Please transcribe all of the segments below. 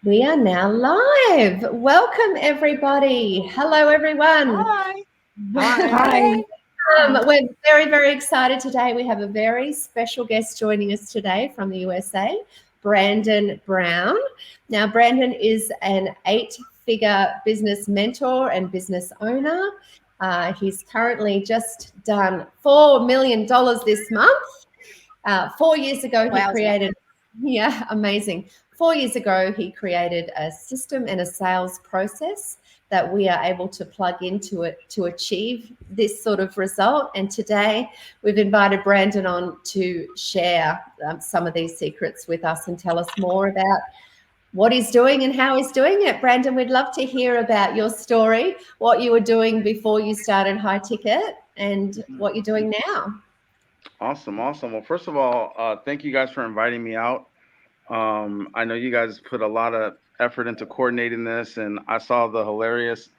We are now live. Welcome, everybody. Hello, everyone. Hi. Hi. Hi. We're very, very excited today. We have a very special guest joining us today from the USA, Brandon Brown. Now, Brandon is an eight-figure business mentor and business owner. He's currently just done $4 million this month. 4 years ago, he Wowza. created, yeah, amazing. 4 years ago, he created a system and a sales process that we are able to plug into it to achieve this sort of result. And today, we've invited Brandon on to share some of these secrets with us and tell us more about what he's doing and how he's doing it. Brandon, we'd love to hear about your story, what you were doing before you started High Ticket, and what you're doing now. Awesome, awesome. Well, first of all, thank you guys for inviting me out. I know you guys put a lot of effort into coordinating this, and I saw the hilarious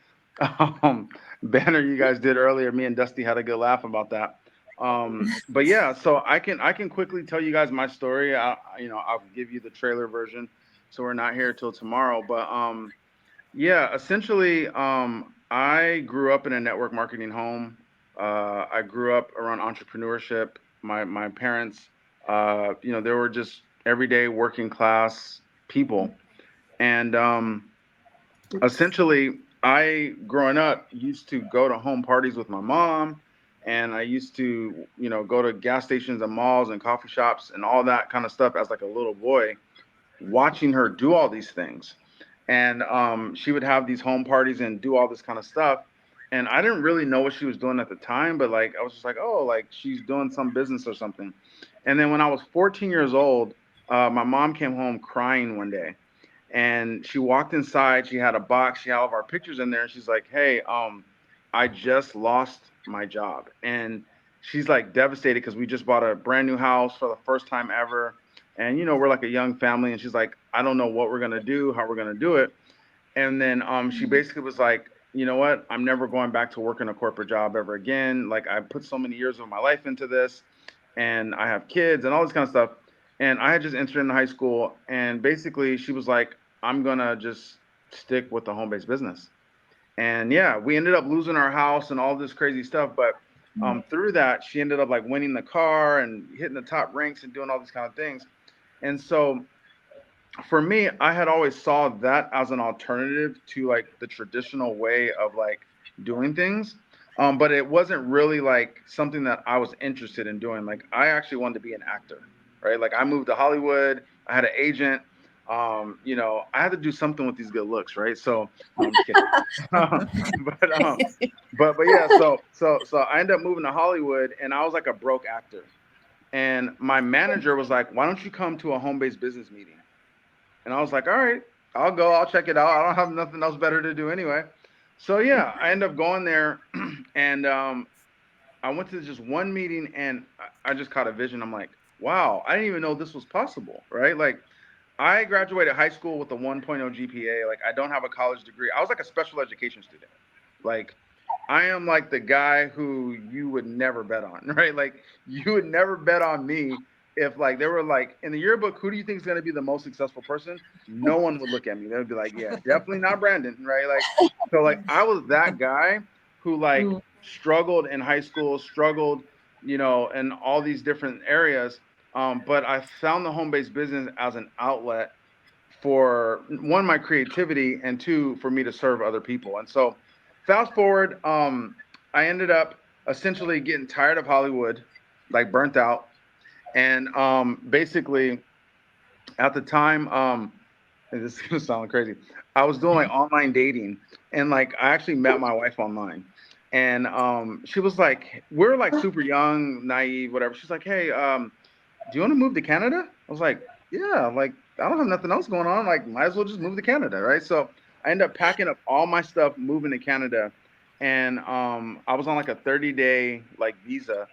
banner you guys did earlier. Me and Dusty had a good laugh about that. But yeah, so I can quickly tell you guys my story. I'll give you the trailer version, so we're not here till tomorrow. But yeah, essentially, I grew up in a network marketing home. I grew up around entrepreneurship. My parents, they were just everyday working class people, and essentially, I growing up used to go to home parties with my mom, and I used to, go to gas stations and malls and coffee shops and all that kind of stuff as like a little boy, watching her do all these things. And she would have these home parties and do all this kind of stuff. And I didn't really know what she was doing at the time, but like I was just like, oh, like she's doing some business or something. And then when I was 14 years old, my mom came home crying one day, and she walked inside. She had a box. She had all of our pictures in there, and she's like, "Hey, I just lost my job," and she's like devastated because we just bought a brand new house for the first time ever, and we're like a young family, and she's like, "I don't know what we're gonna do, how we're gonna do it," and then she basically was like, "You know what? I'm never going back to working a corporate job ever again. Like I put so many years of my life into this, and I have kids and all this kind of stuff." And I had just entered into high school, and basically she was like, "I'm gonna just stick with the home based business." And yeah, we ended up losing our house and all this crazy stuff. But through that, she ended up like winning the car and hitting the top ranks and doing all these kind of things. And so for me, I had always saw that as an alternative to like the traditional way of like doing things. But it wasn't really like something that I was interested in doing. Like I actually wanted to be an actor, right? Like I moved to Hollywood. I had an agent. I had to do something with these good looks, right? So no, I'm just kidding. But yeah, so I ended up moving to Hollywood, and I was like a broke actor. And my manager was like, "Why don't you come to a home based business meeting?" And I was like, all right, I'll go. I'll check it out. I don't have nothing else better to do anyway. So yeah, I ended up going there, and I went to just one meeting, and I just caught a vision. I'm like, wow, I didn't even know this was possible, right? Like, I graduated high school with a 1.0 GPA. Like, I don't have a college degree. I was like a special education student. Like, I am like the guy who you would never bet on, right? Like, you would never bet on me if like they were like in the yearbook, who do you think is going to be the most successful person? No one would look at me. They would be like, yeah, definitely not Brandon, right? Like, so like I was that guy who like struggled in high school, struggled, in all these different areas. But I found the home based business as an outlet for one, my creativity, and two, for me to serve other people. And so, fast forward, I ended up essentially getting tired of Hollywood, like burnt out. And basically, at the time, and this is gonna sound crazy, I was doing like online dating, and like I actually met my wife online. And she was like, we're like super young, naive, whatever. She's like, hey, do you want to move to Canada? I was like, yeah, like I don't have nothing else going on. Like, might as well just move to Canada, right? So I ended up packing up all my stuff, moving to Canada, and I was on like a 30-day like visa,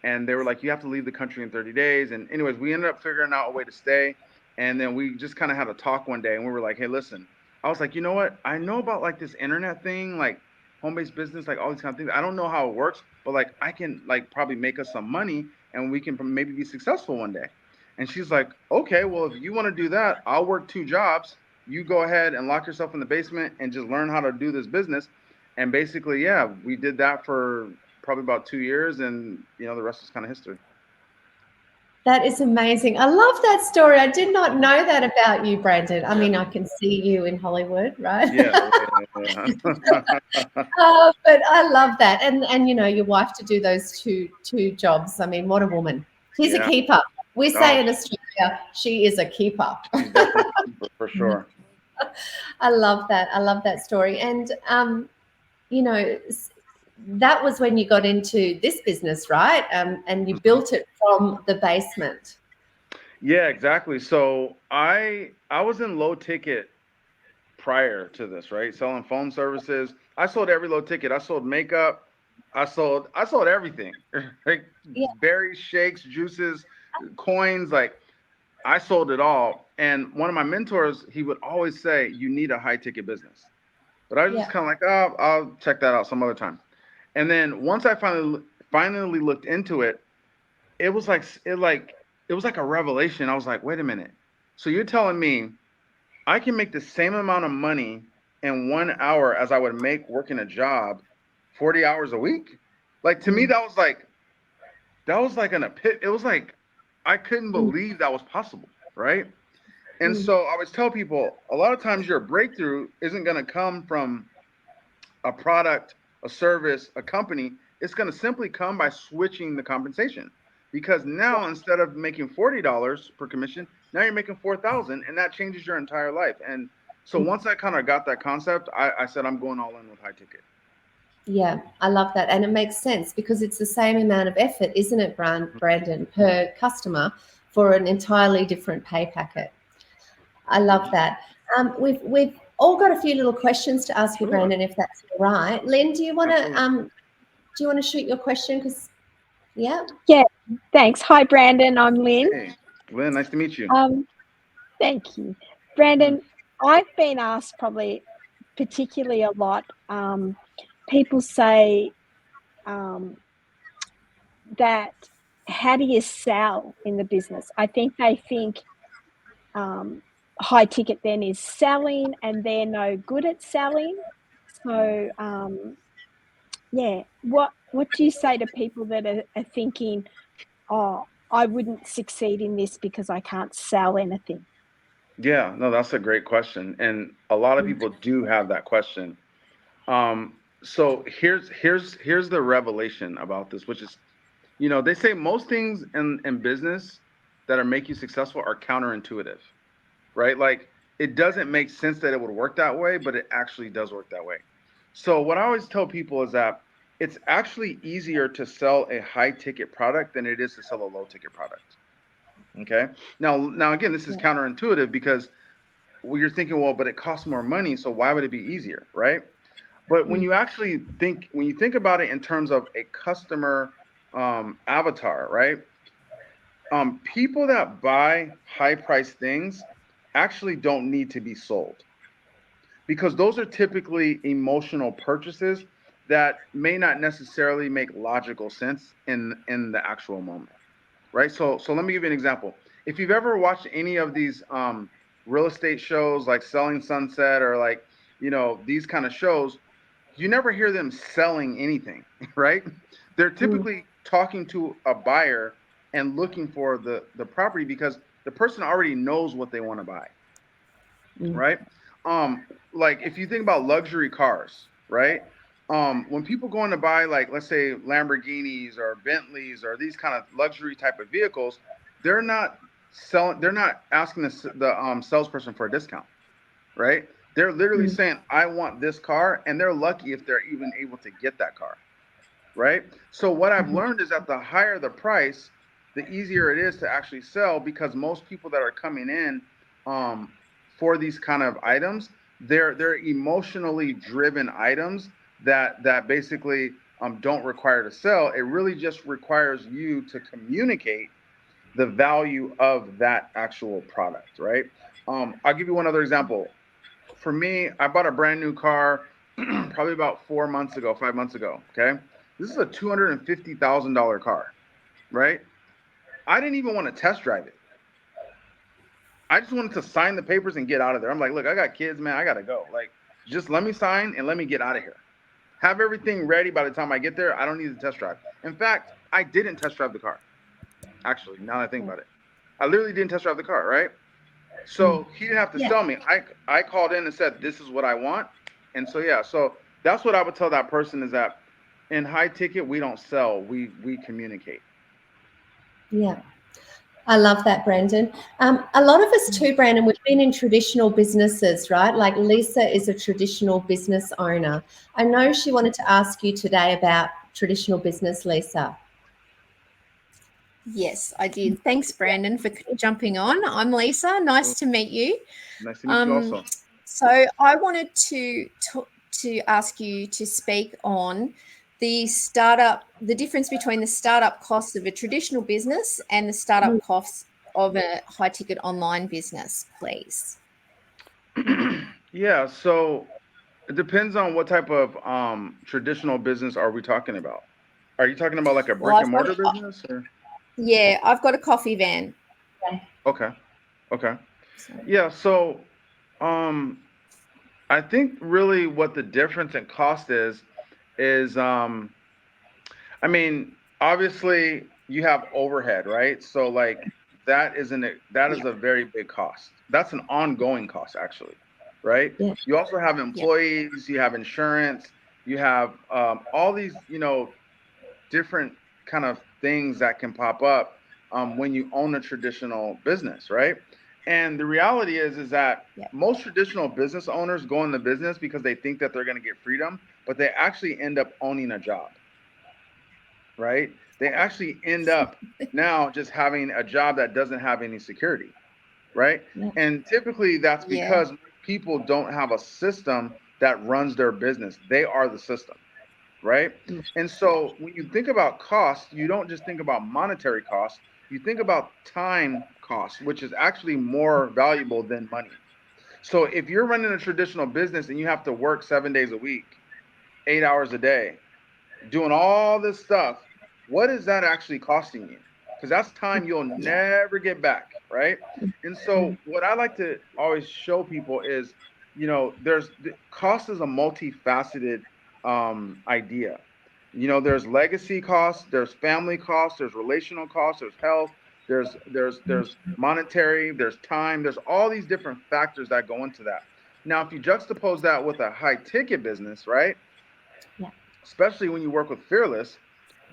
and they were like, you have to leave the country in 30 days. And anyways, we ended up figuring out a way to stay, and then we just kind of had a talk one day, and we were like, hey, listen, I was like, you know what? I know about like this internet thing, like home-based business, like all these kind of things. I don't know how it works, but like I can like probably make us some money, and we can maybe be successful one day. And she's like, okay, well, if you want to do that, I'll work two jobs you go ahead and lock yourself in the basement and just learn how to do this business. And basically, yeah, we did that for probably about 2 years, and the rest is kind of history. That is amazing. I love that story. I did not know that about you, Brandon. I mean, I can see you in Hollywood, right? Yeah, yeah, yeah. But I love that, and your wife to do those two jobs. I mean, what a woman! She's a Yeah. keeper. We Oh, say in Australia, she is a keeper. she's definitely a keeper for sure. I love that. I love that story. And you know, that was when you got into this business, right? And you Mhm. built it from the basement. Yeah, exactly. So I was in low ticket prior to this, right? Selling phone services. I sold every low ticket. I sold makeup. I sold everything. Like Yeah, berries, shakes, juices, coins, like I sold it all. And one of my mentors, he would always say, "You need a high ticket business." But I was just yeah, kind of like, "Oh, I'll check that out some other time." And then once I finally looked into it, it was like it was like a revelation. I was like, "Wait a minute. So you're telling me I can make the same amount of money in 1 hour as I would make working a job 40 hours a week?" Like to me, mm, that was like it was like I couldn't mm, believe that was possible, right? And mm, so I always tell people a lot of times your breakthrough isn't going to come from a product, a service, a company. It's going to simply come by switching the compensation. Because yeah, now instead of making $40 per commission, now you're making 4,000, and that changes your entire life. And so mm. once I kind of got that concept, I said I'm going all in with high ticket. Yeah, I love that. And it makes sense because it's the same amount of effort, isn't it, Brandon, per customer for an entirely different pay packet. I love Mhm. that. We've all got a few little questions to ask you, Sure, Brandon, if that's all right. Lynn, absolutely. do you want to shoot your question? Because yeah, Yeah, thanks. Hi, Brandon. I'm Lynn. Hey, Lynn, nice to meet you. Um, Thank you. Mhm. Brandon, I've been asked probably particularly a lot. People say um, that how do you sell in the business? I think they think um, high ticket then is selling and they're no good at selling. So, yeah, what do you say to people that are thinking, oh, I wouldn't succeed in this because I can't sell anything? Yeah, no, that's a great question, and a lot of mm, people do have that question. So here's the revelation about this, which is, they say most things in business that are make you successful are counterintuitive, right? Like it doesn't make sense that it would work that way, but it actually does work that way. So what I always tell people is that it's actually easier to sell a high ticket product than it is to sell a low ticket product. Okay. Now again, this is yeah, counterintuitive because you're thinking, well, but it costs more money, so why would it be easier, right? But mm, when you think about it in terms of a customer avatar, right? People that buy high price things actually don't need to be sold because those are typically emotional purchases that may not necessarily make logical sense in the actual moment, right? So let me give you an example. If you've ever watched any of these real estate shows like Selling Sunset or like these kind of shows, you never hear them selling anything, right? They're mm, typically talking to a buyer and looking for the property because the person already knows what they want to buy, mm, right? Like if you think about luxury cars, right? When people go in to buy, like, let's say Lamborghinis or Bentleys or these kind of luxury type of vehicles, they're not they're not asking the salesperson for a discount, right? They're literally mm, saying, I want this car, and they're lucky if they're even able to get that car, right? So what I've mhm, learned is that the higher the price, the easier it is to actually sell because most people that are coming in um, for these kind of items, they're emotionally driven items that basically don't require to sell. It really just requires you to communicate the value of that actual product, right? I'll give you one other example. For me, I bought a brand new car probably about 4 months ago, 5 months ago. Okay. This is a $250,000 car, right? I didn't even want to test drive it. I just wanted to sign the papers and get out of there. I'm like, look, I got kids, man. I gotta go. Like, just let me sign and let me get out of here. Have everything ready by the time I get there. I don't need to test drive. In fact, I didn't test drive the car. Actually, now that I think about it, I literally didn't test drive the car. Right. So he didn't have to Yeah. sell me. I called in and said, this is what I want. And so, yeah, so that's what I would tell that person is that in high ticket, we don't sell, we communicate. Yeah. I love that, Brandon. A lot of us too, Brandon, we've been in traditional businesses, right? Like Lisa is a traditional business owner. I know she wanted to ask you today about traditional business, Lisa. Yes, I did. Thanks, Brandon, for jumping on. I'm Lisa. Nice to meet you. Nice to meet you also. So I wanted to ask you to speak on the difference between the startup costs of a traditional business and the startup costs of a high ticket online business, please. Yeah, so it depends on what type of traditional business are we talking about. Are you talking about like a brick and mortar business? Or? Yeah, I've got a coffee van. Okay. Yeah, so I think really what the difference in cost is I mean, obviously you have overhead, right? So like that is a very big cost. That's an ongoing cost actually, right? Yeah. You also have employees, you have insurance, you have all these, different kind of things that can pop up when you own a traditional business, right? And the reality is that most traditional business owners go into business because they think that they're going to get freedom, but they actually end up owning a job, right? They actually end up now just having a job that doesn't have any security, right? Yeah. And typically that's because people don't have a system that runs their business. They are the system, right? And so when you think about cost, you don't just think about monetary cost, you think about time cost, which is actually more valuable than money. So if you're running a traditional business and you have to work 7 days a week, 8 hours a day, doing all this stuff, what is that actually costing you? Because that's time you'll never get back, right? And so what I like to always show people is, there's cost is a multifaceted idea. There's legacy costs, there's family costs, there's relational costs, there's health, there's monetary, there's time, there's all these different factors that go into that. Now, if you juxtapose that with a high ticket business, right? Especially when you work with Fearless,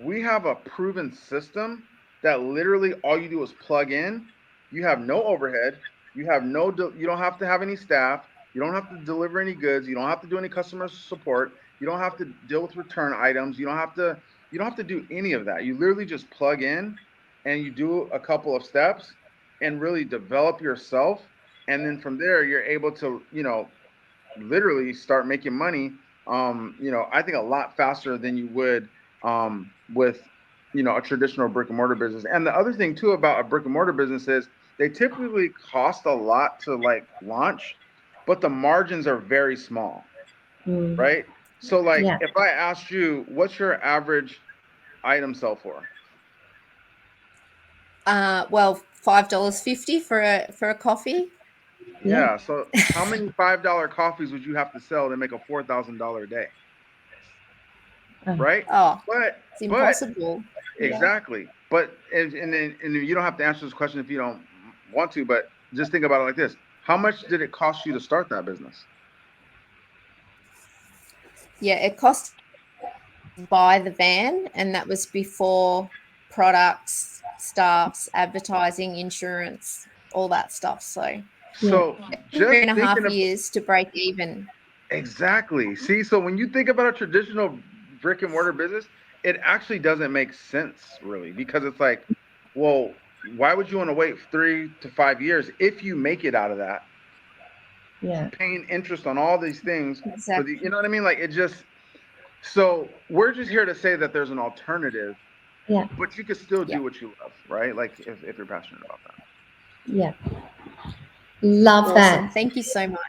we have a proven system that literally all you do is plug in. You have no overhead. You don't have to have any staff. You don't have to deliver any goods. You don't have to do any customer support. You don't have to deal with return items. You don't have to do any of that. You literally just plug in and you do a couple of steps and really develop yourself. And then from there, you're able to, literally start making money, I think a lot faster than you would with, a traditional brick and mortar business. And the other thing too about a brick and mortar business is they typically cost a lot to like launch, but the margins are very small, right? So like if I asked you, what's your average item sell for? Well, $5.50 for a coffee. Yeah. So how many $5 coffees would you have to sell to make a $4,000 a day? Right? Oh, but it's impossible. Exactly. But and then you don't have to answer this question if you don't want to, but just think about it like this. How much did it cost you to start that business? Yeah, it cost to buy the van, and that was before products, staffs, advertising, insurance, all that stuff. So just 3.5 years to break even. Exactly. See, so when you think about a traditional brick and mortar business, it actually doesn't make sense really, because it's like, well, why would you want to wait 3 to 5 years if you make it out of that? Yeah. Paying interest on all these things. Exactly. You know what I mean? Like so we're just here to say that there's an alternative. Yeah. But you can still do what you love, right? Like if you're passionate about that. Yeah. Love awesome. that. Thank you so much.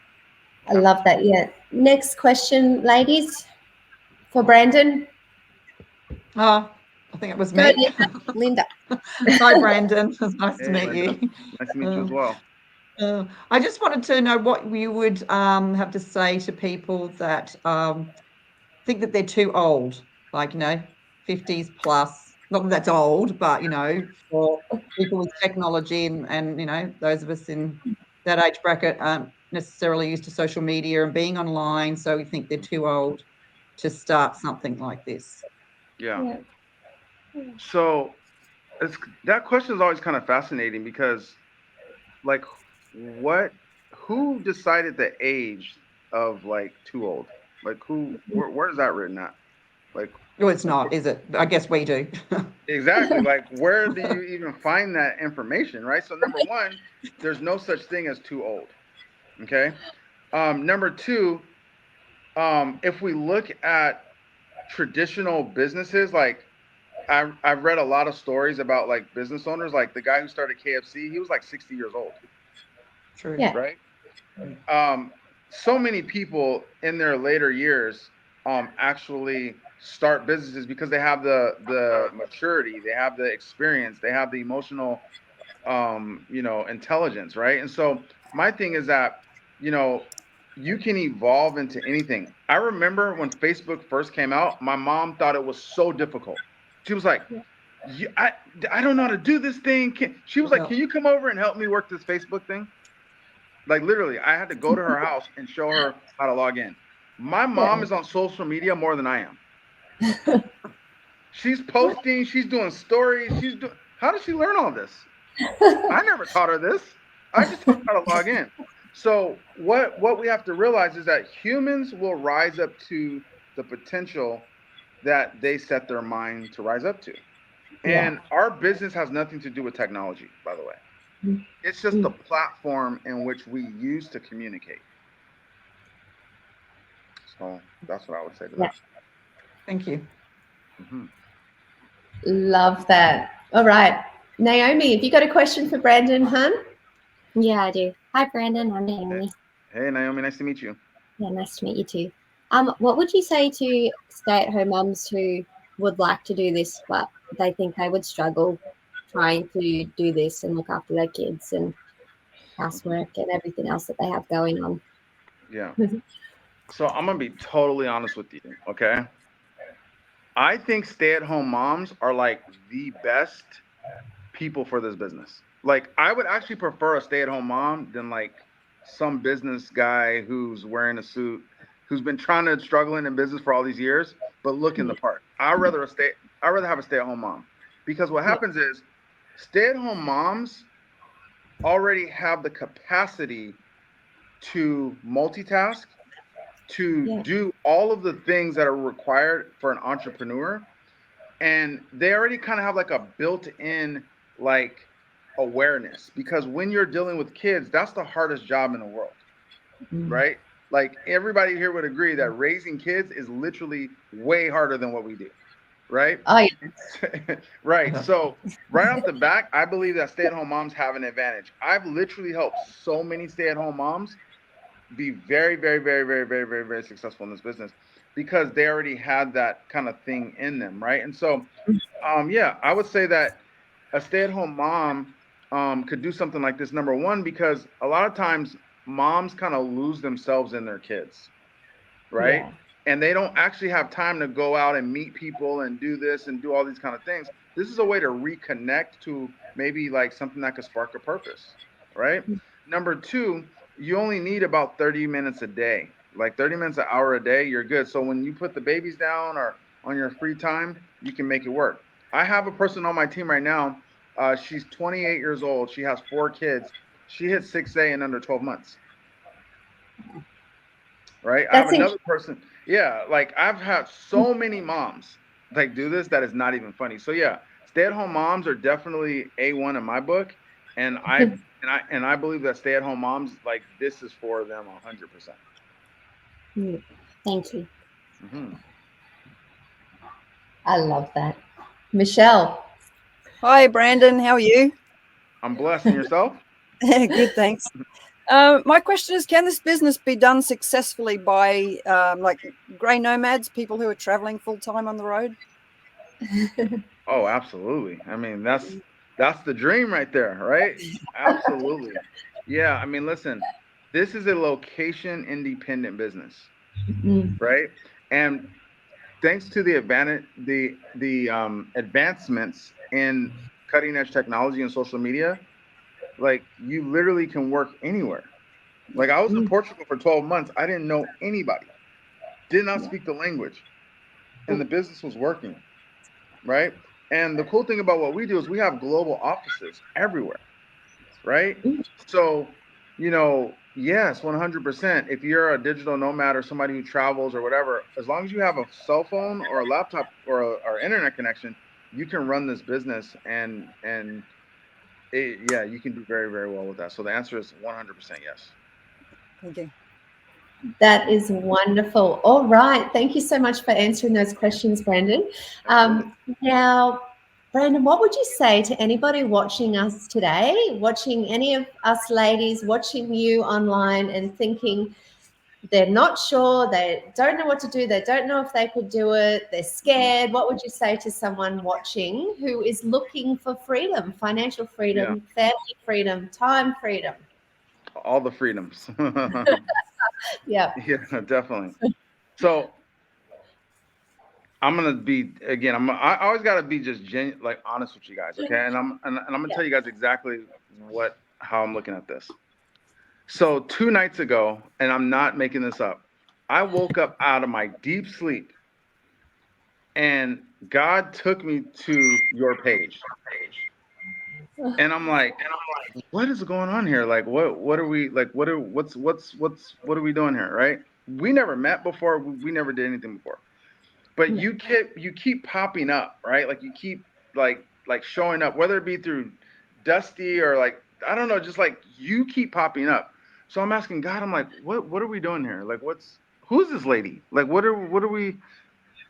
I love that. Yeah. Next question, ladies, for Brandon. Oh, I think it was me. Linda. Hi, Brandon. It's nice to meet Linda. you. Nice to meet you as well. I just wanted to know what you would have to say to people that think that they're too old, like, 50s plus. Not that that's old, but, for people with technology and those of us in that age bracket aren't necessarily used to social media and being online, so we think they're too old to start something like this. Yeah. So that question is always kind of fascinating because, like, who decided the age of like too old? Like, where is that written at? Like, Well, it's not, is it? I guess we do. exactly. Like, where do you even find that information, right? So, number one, there's no such thing as too old. Okay. Number two, if we look at traditional businesses, like I've read a lot of stories about like business owners, like the guy who started KFC, he was like 60 years old. True. Yeah. Right. So many people in their later years actually start businesses because they have the maturity, they have the experience, they have the emotional intelligence, right? And so my thing is that, you know, you can evolve into anything. I remember when Facebook first came out, my mom thought it was so difficult. She was like, I don't know how to do this thing. She was like, Yeah. can you come over and help me work this Facebook thing? Like literally, I had to go to her house and show her how to log in. My mom is on social media more than I am. She's posting, she's doing stories, how does she learn all this? I never taught her this. I just taught her how to log in. So what we have to realize is that humans will rise up to the potential that they set their mind to rise up to. And our business has nothing to do with technology, by the way. It's just the platform in which we use to communicate. So that's what I would say to that. Thank you. Mm-hmm. Love that. All right. Naomi, have you got a question for Brandon, hun? Yeah, I do. Hi, Brandon. I'm Naomi. Hey, Naomi. Nice to meet you. Yeah, nice to meet you too. What would you say to stay-at-home moms who would like to do this, but they think they would struggle trying to do this and look after their kids and housework and everything else that they have going on? Yeah. So I'm gonna be totally honest with you. Okay. I think stay-at-home moms are like the best people for this business. Like, I would actually prefer a stay-at-home mom than like some business guy who's wearing a suit, who's been trying to struggling in business for all these years, but looking the part. I'd rather have a stay-at-home mom, because what happens is stay-at-home moms already have the capacity to multitask, to do all of the things that are required for an entrepreneur, and they already kind of have like a built-in like awareness, because when you're dealing with kids, that's the hardest job in the world, right? Like, everybody here would agree that raising kids is literally way harder than what we do, right? Oh, yeah. Right. So right off the bat, I believe that stay-at-home moms have an advantage. I've literally helped so many stay-at-home moms be very, very, very, very, very, very, very successful in this business, because they already had that kind of thing in them, right? And so, yeah, I would say that a stay-at-home mom could do something like this. Number one, because a lot of times moms kind of lose themselves in their kids, right? Yeah. And they don't actually have time to go out and meet people and do this and do all these kind of things. This is a way to reconnect to maybe like something that could spark a purpose, right? Number two, you only need about 30 minutes a day, like 30 minutes, an hour a day, you're good. So when you put the babies down or on your free time, you can make it work. I have a person on my team right now. She's 28 years old. She has 4 kids. She hit 6A in under 12 months. Right? I have another person. Yeah, like I've had so many moms like do this that is not even funny. So yeah, stay-at-home moms are definitely A1 in my book, and I believe that stay-at-home moms, like, this is for them 100%. Thank you. Mm-hmm. I love that. Michelle. Hi, Brandon. How are you? I'm blessed. And yourself? Good, thanks. My question is, can this business be done successfully by like grey nomads, people who are traveling full time on the road? Oh, absolutely. I mean, that's the dream right there, right? Absolutely. Yeah, I mean, listen, this is a location independent business, Mm. right? And thanks to the advancements in cutting edge technology and social media, like you literally can work anywhere. Like I was in Mm. Portugal for 12 months. I didn't know anybody, did not Yeah. speak the language, and the business was working, right? And the cool thing about what we do is we have global offices everywhere, right? Mm. So, you know, yes, 100%. If you're a digital nomad or somebody who travels or whatever, as long as you have a cell phone or a laptop or internet connection, you can run this business and yeah, you can do very, very well with that. So the answer is 100% yes. Thank you. That is wonderful. All right. Thank you so much for answering those questions, Brandon. Absolutely. Now, Brandon, what would you say to anybody watching us today, watching any of us ladies, watching you online and thinking they're not sure, they don't know what to do, they don't know if they could do it, they're scared? What would you say to someone watching who is looking for freedom, financial Yeah, freedom, family freedom, time freedom? all the freedoms. Yeah. Yeah, definitely. So I'm gonna be again. I always gotta be just like honest with you guys, okay? And I'm gonna Yeah. tell you guys exactly how I'm looking at this. So 2 nights ago, and I'm not making this up, I woke up out of my deep sleep, and God took me to your page, and I'm like, what is going on here? Like, what are we like? What are we doing here? Right? We never met before. We never did anything before. But you keep popping up, right? Like you keep like showing up, whether it be through Dusty or like I don't know, just like you keep popping up. So I'm asking God, I'm like, what are we doing here? Like who's this lady? Like what are we,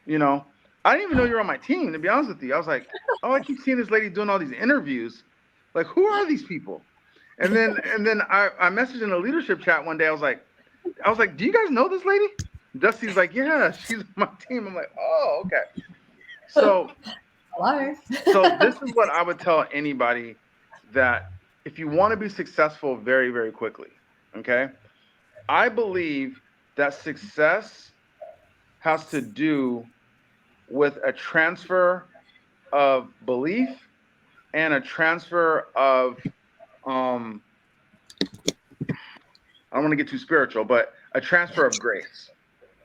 you know? I didn't even know you're on my team, to be honest with you. I was like, oh, I keep seeing this lady doing all these interviews. Like, who are these people? And then I messaged in a leadership chat one day. I was like, do you guys know this lady? Dusty's like, yeah, she's on my team. I'm like, oh, okay. So Hello. so this is what I would tell anybody that if you want to be successful very, very quickly, okay? I believe that success has to do with a transfer of belief and a transfer of um I don't want to get too spiritual, but a transfer of grace,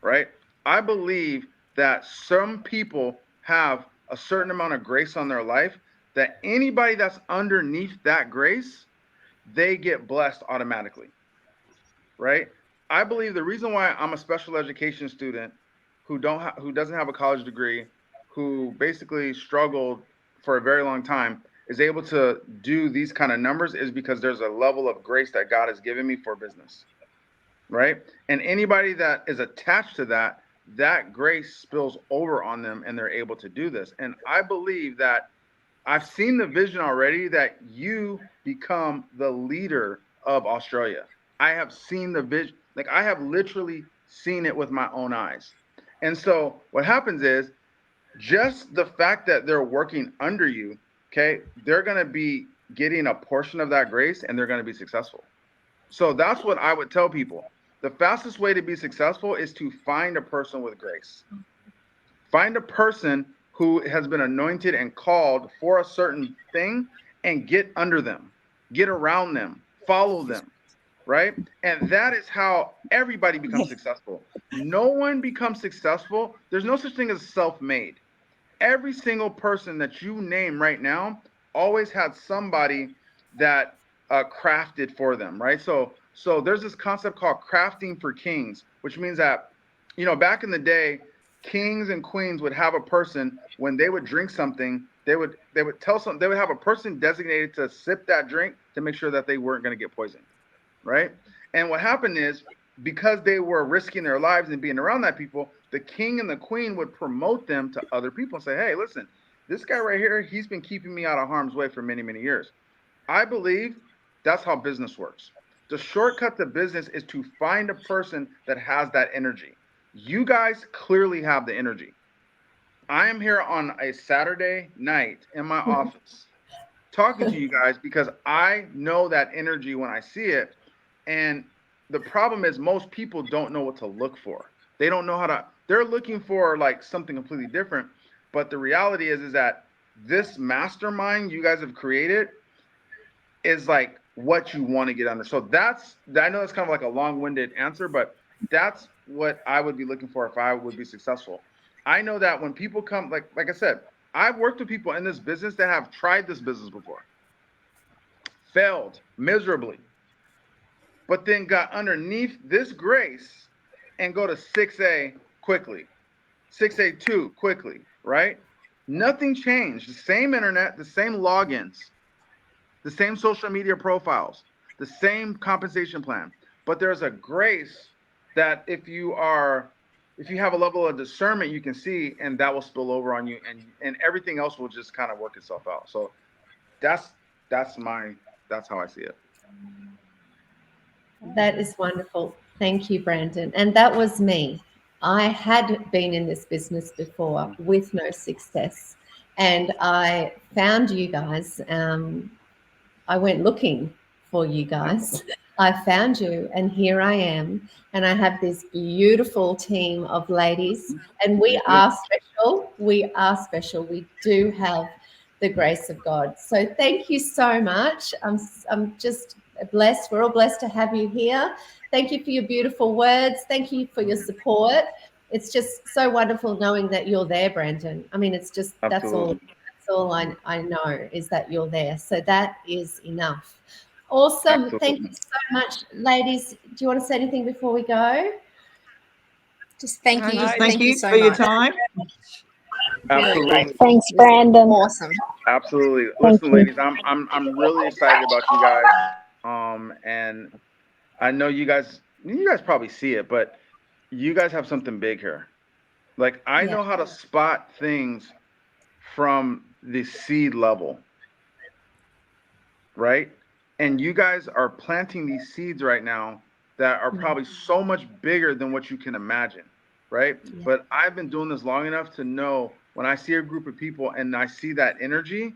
right? I believe that some people have a certain amount of grace on their life that anybody that's underneath that grace, they get blessed automatically, right? I believe the reason why I'm a special education student who doesn't have a college degree, who basically struggled for a very long time, is able to do these kind of numbers is because there's a level of grace that God has given me for business, right? And anybody that is attached to that, that grace spills over on them and they're able to do this. And I believe that I've seen the vision already that you become the leader of Australia. I have seen the vision, like I have literally seen it with my own eyes. And so what happens is just the fact that they're working under you, okay, they're going to be getting a portion of that grace and they're going to be successful. So that's what I would tell people. The fastest way to be successful is to find a person with grace. Find a person who has been anointed and called for a certain thing and get under them, get around them, follow them, right? And that is how everybody becomes successful. No one becomes successful. There's no such thing as self made. Every single person that you name right now always had somebody that crafted for them, right? So there's this concept called crafting for kings, which means that back in the day, kings and queens would have a person when they would drink something, they would have a person designated to sip that drink to make sure that they weren't going to get poisoned, right? And what happened is because they were risking their lives and being around that people, the king and the queen would promote them to other people and say, hey, listen, this guy right here, he's been keeping me out of harm's way for many, many years. I believe that's how business works. The shortcut to business is to find a person that has that energy. You guys clearly have the energy. I am here on a Saturday night in my office talking to you guys because I know that energy when I see it. And the problem is most people don't know what to look for. They don't know how to, they're looking for like something completely different. But the reality is that this mastermind you guys have created is like what you want to get under. So I know that's kind of like a long-winded answer, but that's what I would be looking for if I would be successful. I know that when people come, like I said, I've worked with people in this business that have tried this business before, failed miserably, but then got underneath this grace and go to 6A quickly, 6A2 quickly, right? Nothing changed. The same internet, the same logins, the same social media profiles, the same compensation plan. But there's a grace that if you have a level of discernment, you can see, and that will spill over on you, and everything else will just kind of work itself out. So that's how I see it. That is wonderful. Thank you, Brandon. And that was me. I had been in this business before with no success, and I found you guys. I went looking for you guys. I found you, and here I am. And I have this beautiful team of ladies, and we are special. We are special. We do have the grace of God. So thank you so much. I'm just blessed. We're all blessed to have you here. Thank you for your beautiful words. Thank you for your support. It's just so wonderful knowing that you're there, Brandon. I mean, it's just, that's all I know is that you're there. So that is enough. Awesome. Absolutely. Thank you so much, ladies. Do you want to say anything before we go? Just thank you. Just thank you so for your much. time. Absolutely. Really great. Thanks, This is Brandon. Awesome. Absolutely. Thank Listen, you. ladies, I'm really excited about you guys. And I know you guys probably see it, but you guys have something big here. Like I know how to spot things from the seed level, right? And you guys are planting these seeds right now that are probably so much bigger than what you can imagine, right? But I've been doing this long enough to know when I see a group of people and I see that energy,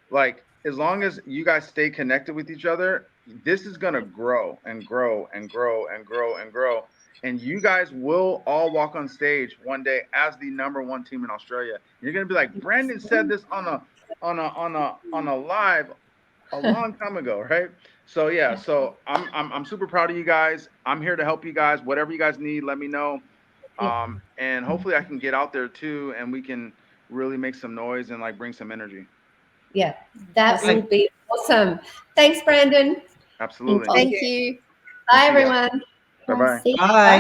like as long as you guys stay connected with each other, this is going to grow and grow and grow and grow and grow. And you guys will all walk on stage one day as the #1 team in Australia. You're going to be like, Brandon said this on a live a long time ago, right? So yeah, so I'm super proud of you guys. I'm here to help you guys. Whatever you guys need, let me know. And hopefully I can get out there too, and we can really make some noise and like bring some energy. Yeah, that will be awesome. Thanks, Brandon. Absolutely. Thank you. Bye, everyone. Bye-bye. See you. Bye.